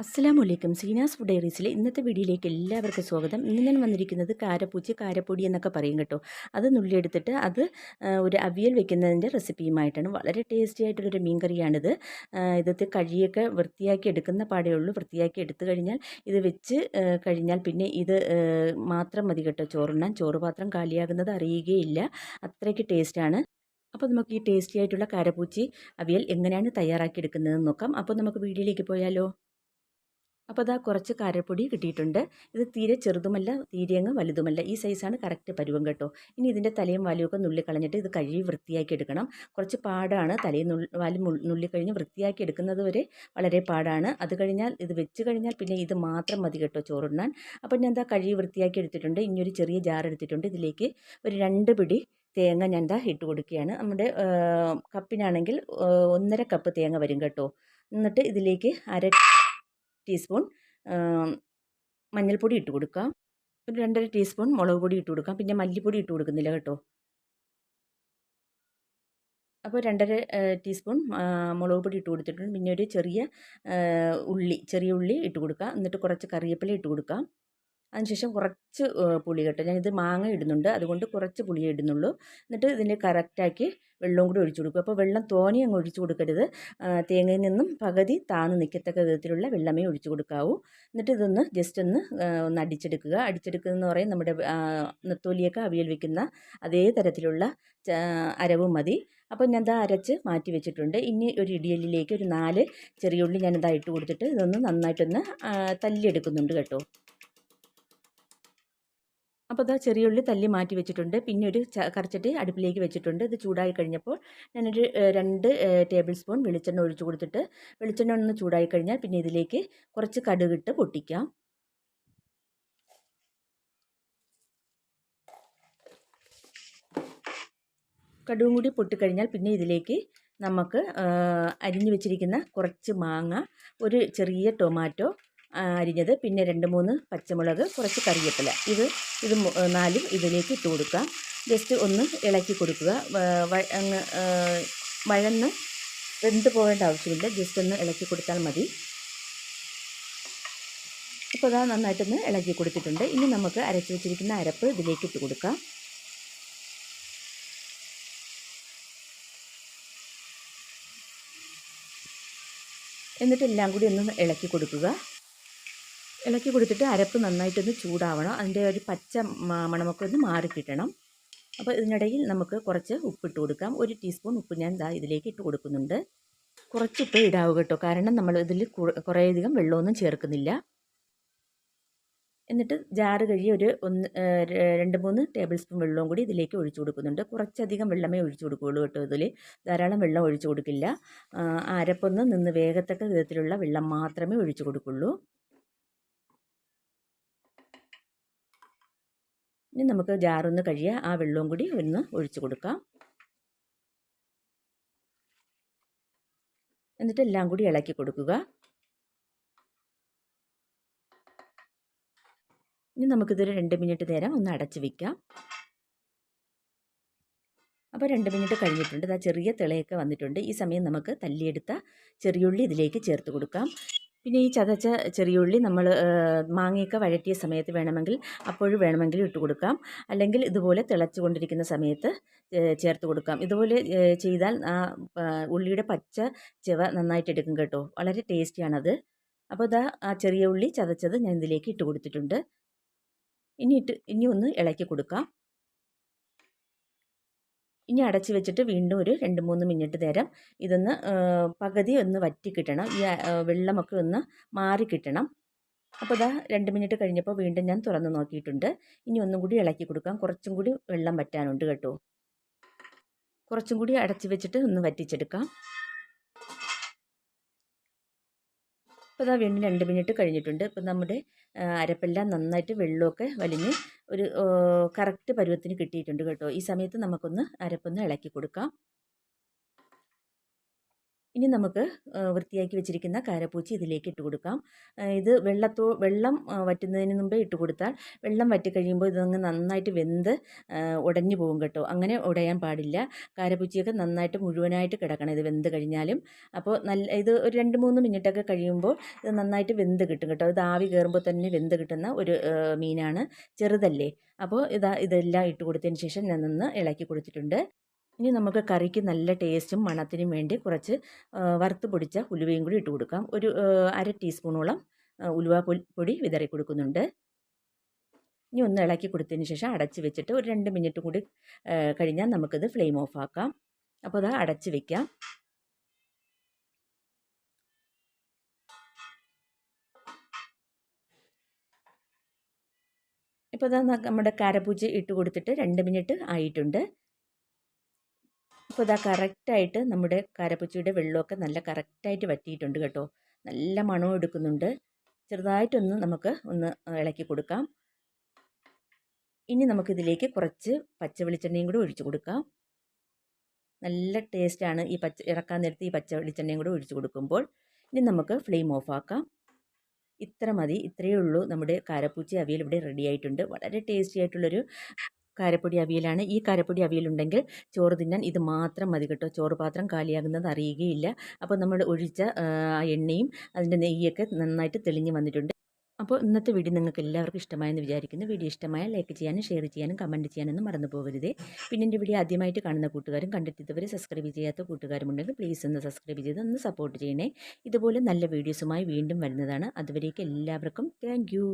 അസ്സലാമലൈക്കും. സീനാസ് ഫുഡ് ഡയറീസിലെ ഇന്നത്തെ വീഡിയോയിലേക്ക് എല്ലാവർക്കും സ്വാഗതം. ഇന്ന് ഞാൻ വന്നിരിക്കുന്നത് കാരപ്പൊടി എന്നൊക്കെ പറയും കേട്ടോ. അത് നുള്ളിയെടുത്തിട്ട് ഒരു അവിയൽ വെക്കുന്നതിൻ്റെ റെസിപ്പിയുമായിട്ടാണ്. വളരെ ടേസ്റ്റി ആയിട്ടുള്ളൊരു മീൻ കറിയാണിത്. ഇതൊക്കെ കഴുകിയൊക്കെ വൃത്തിയാക്കി എടുക്കുന്ന പാടേ ഉള്ളൂ. വൃത്തിയാക്കി എടുത്തു കഴിഞ്ഞാൽ ഇത് വെച്ച് കഴിഞ്ഞാൽ പിന്നെ ഇത് മാത്രം മതി കേട്ടോ ചോറുണ്ണാൻ. ചോറ് പാത്രം കാലിയാകുന്നത് അറിയുകയില്ല. അത്രയ്ക്ക് ടേസ്റ്റാണ്. അപ്പോൾ നമുക്ക് ഈ ടേസ്റ്റി ആയിട്ടുള്ള കാരപ്പൂച്ചി അവിയൽ എങ്ങനെയാണ് തയ്യാറാക്കി എടുക്കുന്നതെന്ന് നോക്കാം. അപ്പോൾ നമുക്ക് വീഡിയോയിലേക്ക് പോയാലോ? അപ്പോൾ അതാ കുറച്ച് കാരപ്പൊടി കിട്ടിയിട്ടുണ്ട്. ഇത് തീരെ ചെറുതുമല്ല, തീരെ അങ്ങ് വലുതുമല്ല. ഈ സൈസാണ് കറക്റ്റ് പരുവം കേട്ടോ. ഇനി ഇതിൻ്റെ തലയും വാലുമൊക്കെ നുള്ളിക്കളഞ്ഞിട്ട് ഇത് കഴുകി വൃത്തിയാക്കി എടുക്കണം. കുറച്ച് പാടാണ്. തലയും വാലും നുള്ളിക്കഴിഞ്ഞ് വൃത്തിയാക്കി എടുക്കുന്നത് വരെ വളരെ പാടാണ്. അത് കഴിഞ്ഞാൽ ഇത് വെച്ച് കഴിഞ്ഞാൽ പിന്നെ ഇത് മാത്രം മതി കേട്ടോ ചോറുണ്ണാൻ. അപ്പോൾ ഞാൻ എന്താ കഴുകി വൃത്തിയാക്കി എടുത്തിട്ടുണ്ട്. ഇനി ഒരു ചെറിയ ജാർ എടുത്തിട്ടുണ്ട്. ഇതിലേക്ക് ഒരു 2 പിടി തേങ്ങ ഞാൻ എന്താ ഇട്ട് കൊടുക്കുകയാണ്. നമ്മുടെ കപ്പിനാണെങ്കിൽ 1.5 കപ്പ് തേങ്ങ വരും കേട്ടോ. എന്നിട്ട് ഇതിലേക്ക് അര ടീസ്പൂൺ മഞ്ഞൾപ്പൊടി ഇട്ട് കൊടുക്കാം. ഒരു 2.5 ടീസ്പൂൺ മുളക് പൊടി ഇട്ട് കൊടുക്കാം. പിന്നെ മല്ലിപ്പൊടി ഇട്ട് കൊടുക്കുന്നില്ല കേട്ടോ. അപ്പോൾ 2.5 ടീസ്പൂൺ മുളക് പൊടി ഇട്ട് കൊടുത്തിട്ടുണ്ട്. പിന്നെ ഒരു ചെറിയ ഉള്ളി ഇട്ട് കൊടുക്കാം. എന്നിട്ട് കുറച്ച് കറിവേപ്പില ഇട്ട് കൊടുക്കാം. അതിനുശേഷം കുറച്ച് പുളി കേട്ടോ. ഞാനിത് മാങ്ങ ഇടുന്നുണ്ട്, അതുകൊണ്ട് കുറച്ച് പുളിയേ ഇടുന്നുള്ളൂ. എന്നിട്ട് ഇതിന് കറക്റ്റാക്കി വെള്ളവും കൂടി ഒഴിച്ചു കൊടുക്കുക. അപ്പോൾ വെള്ളം തോനെ അങ്ങ് ഒഴിച്ചു കൊടുക്കരുത്. തേങ്ങയിൽ നിന്നും പകുതി താന്ന് നിൽക്കത്തക്ക വിധത്തിലുള്ള വെള്ളമേ ഒഴിച്ചു കൊടുക്കാവൂ. എന്നിട്ട് ഇതൊന്ന് ജസ്റ്റ് ഒന്ന് അടിച്ചെടുക്കുക. അടിച്ചെടുക്കുന്നതെന്ന് പറയും നമ്മുടെ നെത്തോലിയൊക്കെ അവിയൽ വെക്കുന്ന അതേ തരത്തിലുള്ള അരവും മതി. അപ്പോൾ ഞാൻ ഇതാ അരച്ച് മാറ്റി വെച്ചിട്ടുണ്ട്. ഇനി ഒരു ഇടിയലിലേക്ക് ഒരു 4 ചെറിയ ഉള്ളി ഞാനിതാ ഇട്ട് കൊടുത്തിട്ട് ഇതൊന്ന് നന്നായിട്ടൊന്ന് തല്ലിയെടുക്കുന്നുണ്ട് കേട്ടോ. അപ്പോൾ ഇതാ ചെറിയ ഉള്ളി തല്ലി മാറ്റി വെച്ചിട്ടുണ്ട്. പിന്നെ ഒരു കറിച്ചട്ടി അടുപ്പിലേക്ക് വെച്ചിട്ടുണ്ട്. ഇത് ചൂടായി കഴിഞ്ഞപ്പോൾ ഞാനൊരു 2 ടേബിൾ സ്പൂൺ വെളിച്ചെണ്ണ ഒഴിച്ചു കൊടുത്തിട്ട് വെളിച്ചെണ്ണ ഒന്ന് ചൂടായി കഴിഞ്ഞാൽ പിന്നെ ഇതിലേക്ക് കുറച്ച് കടുകിട്ട് പൊട്ടിക്കാം. കടുകും കൂടി പൊട്ടിക്കഴിഞ്ഞാൽ പിന്നെ ഇതിലേക്ക് നമുക്ക് അരിഞ്ഞു വെച്ചിരിക്കുന്ന കുറച്ച് മാങ്ങ, ഒരു ചെറിയ ടൊമാറ്റോ അരിഞ്ഞത്, പിന്നെ 2-3 പച്ചമുളക്, കുറച്ച് കറിവേപ്പില, ഇത് 4 ഇതിലേക്ക് ഇട്ട് കൊടുക്കാം. ജസ്റ്റ് ഒന്ന് ഇളക്കി കൊടുക്കുക. അങ്ങ് വഴന്ന് വെന്ത് പോകേണ്ട ആവശ്യമില്ല. ജസ്റ്റ് ഒന്ന് ഇളക്കി കൊടുത്താൽ മതി. ഇപ്പോൾ അതാ നന്നായിട്ടൊന്ന് ഇളക്കി കൊടുത്തിട്ടുണ്ട്. ഇനി നമുക്ക് അരച്ചു വെച്ചിരിക്കുന്ന അരപ്പ് ഇതിലേക്ക് ഇട്ട് കൊടുക്കാം. എന്നിട്ട് എല്ലാം കൂടി ഒന്ന് ഇളക്കി കൊടുക്കുക. ഇളക്കി കൊടുത്തിട്ട് അരപ്പ് നന്നായിട്ടൊന്ന് ചൂടാവണം. അതിൻ്റെ ഒരു പച്ച മണമൊക്കെ ഒന്ന് മാറിക്കിട്ടണം. അപ്പോൾ ഇതിനിടയിൽ നമുക്ക് കുറച്ച് ഉപ്പിട്ട് കൊടുക്കാം. 1 ടീസ്പൂൺ ഉപ്പ് ഞാൻ ഇതിലേക്ക് ഇട്ട് കൊടുക്കുന്നുണ്ട്. കുറച്ച് ഉപ്പ് ഇടാവൂ കേട്ടോ, കാരണം നമ്മൾ ഇതിൽ കുറേയധികം വെള്ളമൊന്നും ചേർക്കുന്നില്ല. എന്നിട്ട് ജാറ് കഴുകി ഒരു 2-3 ടേബിൾ സ്പൂൺ വെള്ളവും കൂടി ഇതിലേക്ക് ഒഴിച്ചു കൊടുക്കുന്നുണ്ട്. കുറച്ചധികം വെള്ളമേ ഒഴിച്ചു കൊടുക്കുകയുള്ളൂ കേട്ടോ. ഇതിൽ ധാരാളം വെള്ളം ഒഴിച്ചു കൊടുക്കില്ല. അരപ്പൊന്ന് നിന്ന് വേഗത്തക്ക വിധത്തിലുള്ള വെള്ളം മാത്രമേ ഒഴിച്ചു കൊടുക്കുള്ളൂ. ഇനി നമുക്ക് ജാറൊന്ന് കഴുകിയ ആ വെള്ളവും കൂടി ഒന്ന് ഒഴിച്ചു കൊടുക്കാം. എന്നിട്ട് എല്ലാം കൂടി ഇളക്കി കൊടുക്കുക. ഇനി നമുക്കിതൊരു 2 മിനിറ്റ് നേരം ഒന്ന് അടച്ച് വയ്ക്കാം. അപ്പോൾ 2 മിനിറ്റ് കഴിഞ്ഞിട്ടുണ്ട്. ഇതാ ചെറിയ തിളയൊക്കെ വന്നിട്ടുണ്ട്. ഈ സമയം നമുക്ക് തല്ലിയെടുത്ത ചെറിയുള്ളി ഇതിലേക്ക് ചേർത്ത് കൊടുക്കാം. പിന്നെ ഈ ചതച്ച ചെറിയുള്ളി നമ്മൾ മാങ്ങയൊക്കെ വഴറ്റിയ സമയത്ത് വേണമെങ്കിൽ ഇട്ട് കൊടുക്കാം. അല്ലെങ്കിൽ ഇതുപോലെ തിളച്ചു കൊണ്ടിരിക്കുന്ന സമയത്ത് ചേർത്ത് കൊടുക്കാം. ഇതുപോലെ ചെയ്താൽ ഉള്ളിയുടെ പച്ച ചുവ നന്നായിട്ട് എടുക്കും കേട്ടോ. വളരെ ടേസ്റ്റിയാണത്. അപ്പോൾ ഇതാ ആ ചെറിയ ഉള്ളി ചതച്ചത് ഞാൻ ഇതിലേക്ക് ഇട്ട് കൊടുത്തിട്ടുണ്ട്. ഇനി ഒന്ന് ഇളക്കി കൊടുക്കാം. ഇനി അടച്ച് വെച്ചിട്ട് വീണ്ടും ഒരു 2-3 മിനിറ്റ് നേരം ഇതൊന്ന് പകുതി ഒന്ന് വറ്റി കിട്ടണം. ഈ വെള്ളമൊക്കെ ഒന്ന് മാറി കിട്ടണം. അപ്പോൾ ഇതാ 2 മിനിറ്റ് കഴിഞ്ഞപ്പോൾ വീണ്ടും ഞാൻ തുറന്ന് നോക്കിയിട്ടുണ്ട്. ഇനി ഒന്നും കൂടി ഇളക്കി കൊടുക്കാം. കുറച്ചും കൂടി വെള്ളം വറ്റാനുണ്ട് കേട്ടോ. കുറച്ചും കൂടി അടച്ച് വെച്ചിട്ട് ഒന്ന് വറ്റിച്ചെടുക്കാം. അപ്പോൾ ഇതാ വീണ്ടും 2 മിനിറ്റ് കഴിഞ്ഞിട്ടുണ്ട്. ഇപ്പോൾ നമ്മുടെ അരപ്പെല്ലാം നന്നായിട്ട് വെള്ളമൊക്കെ വലിഞ്ഞ് ഒരു കറക്റ്റ് പരുവത്തിന് കിട്ടിയിട്ടുണ്ട് കേട്ടോ. ഈ സമയത്ത് നമുക്കൊന്ന് അരപ്പൊന്ന് ഇളക്കി കൊടുക്കാം. ഇനി നമുക്ക് വൃത്തിയാക്കി വെച്ചിരിക്കുന്ന കാരപ്പൂച്ചി ഇതിലേക്ക് ഇട്ട് കൊടുക്കാം. ഇത് വെള്ളം വറ്റുന്നതിന് മുമ്പേ ഇട്ട് കൊടുത്താൽ വെള്ളം വറ്റിക്കഴിയുമ്പോൾ ഇതങ്ങ് നന്നായിട്ട് വെന്ത് ഉടഞ്ഞു പോകും കേട്ടോ. അങ്ങനെ ഉടയാൻ പാടില്ല. കാരപ്പൂച്ചിയൊക്കെ നന്നായിട്ട് മുഴുവനായിട്ട് കിടക്കണം ഇത് വെന്ത് കഴിഞ്ഞാലും. അപ്പോൾ ഇത് ഒരു 2-3 മിനിറ്റൊക്കെ കഴിയുമ്പോൾ ഇത് നന്നായിട്ട് വെന്ത് കിട്ടും കേട്ടോ. ഇത് ആവി കയറുമ്പോൾ തന്നെ വെന്ത് കിട്ടുന്ന ഒരു മീനാണ്. ചെറുതല്ലേ. അപ്പോൾ ഇതെല്ലാം ഇട്ട് കൊടുത്തതിന് ശേഷം ഞാൻ ഒന്ന് ഇളക്കി കൊടുത്തിട്ടുണ്ട്. ഇനി നമുക്ക് കറിക്ക് നല്ല ടേസ്റ്റും മണത്തിനും വേണ്ടി കുറച്ച് വറുത്ത് പൊടിച്ച ഉലുവയും കൂടി ഇട്ട് കൊടുക്കാം. ഒരു 1/2 ടീസ്പൂണോളം ഉലുവ പൊടി വിതറി കൊടുക്കുന്നുണ്ട്. ഇനി ഒന്ന് ഇളക്കി കൊടുത്തതിന് ശേഷം അടച്ച് വെച്ചിട്ട് ഒരു 2 മിനിറ്റ് കൂടി കഴിഞ്ഞാൽ നമുക്കിത് ഫ്ലെയിം ഓഫ് ആക്കാം. അപ്പോൾ അത് അടച്ച് വെക്കാം. ഇപ്പോൾ ഇതാ നമ്മുടെ കാരപ്പൂച്ചി ഇട്ട് കൊടുത്തിട്ട് 2 മിനിറ്റ് ആയിട്ടുണ്ട്. ഇപ്പോൾ ഇതാ കറക്റ്റായിട്ട് നമ്മുടെ കാരപ്പൂച്ചിയുടെ വെള്ളമൊക്കെ നല്ല കറക്റ്റായിട്ട് വറ്റിയിട്ടുണ്ട് കേട്ടോ. നല്ല മണവും എടുക്കുന്നുണ്ട്. ചെറുതായിട്ടൊന്ന് നമുക്ക് ഇളക്കി കൊടുക്കാം. ഇനി നമുക്കിതിലേക്ക് കുറച്ച് പച്ച വെളിച്ചെണ്ണയും കൂടി ഒഴിച്ചു കൊടുക്കാം. നല്ല ടേസ്റ്റാണ് ഈ ഇറക്കാൻ നേരത്ത് ഈ പച്ച വെളിച്ചെണ്ണയും കൂടി ഒഴിച്ചു കൊടുക്കുമ്പോൾ. ഇനി നമുക്ക് ഫ്ലെയിം ഓഫ് ആക്കാം. ഇത്ര മതി. ഇത്രയേ ഉള്ളൂ. നമ്മുടെ കാരപ്പൂച്ചി അവിയൽ ഇവിടെ റെഡി ആയിട്ടുണ്ട്. വളരെ ടേസ്റ്റി ആയിട്ടുള്ളൊരു കാരപ്പൊടി അവിയലാണ്. ഈ കാരപ്പൊടി അവിയലുണ്ടെങ്കിൽ ചോറ് തിന്നാൻ ഇത് മാത്രം മതി കേട്ടോ. ചോറ് പാത്രം കാലിയാകുന്നത് അറിയുകയില്ല. അപ്പോൾ നമ്മൾ ഒഴിച്ച എണ്ണയും അതിൻ്റെ നെയ്യൊക്കെ നന്നായിട്ട് തെളിഞ്ഞ് വന്നിട്ടുണ്ട്. അപ്പോൾ ഇന്നത്തെ വീഡിയോ നിങ്ങൾക്ക് എല്ലാവർക്കും ഇഷ്ടമായെന്ന് വിചാരിക്കുന്നു. വീഡിയോ ഇഷ്ടമായാൽ ലൈക്ക് ചെയ്യാനും ഷെയർ ചെയ്യാനും കമൻറ്റ് ചെയ്യാനൊന്നും മറന്നു പോകരുതേ. പിന്നെ എൻ്റെ വീഡിയോ ആദ്യമായിട്ട് കാണുന്ന കൂട്ടുകാരും കണ്ടിട്ട് ഇതുവരെ സബ്സ്ക്രൈബ് ചെയ്യാത്ത കൂട്ടുകാരുമുണ്ടെങ്കിൽ പ്ലീസ് ഒന്ന് സബ്സ്ക്രൈബ് ചെയ്ത് ഒന്ന് സപ്പോർട്ട് ചെയ്യണേ. ഇതുപോലെ നല്ല വീഡിയോസുമായി വീണ്ടും വരുന്നതാണ്. അതുവരേക്കും എല്ലാവർക്കും താങ്ക് യു.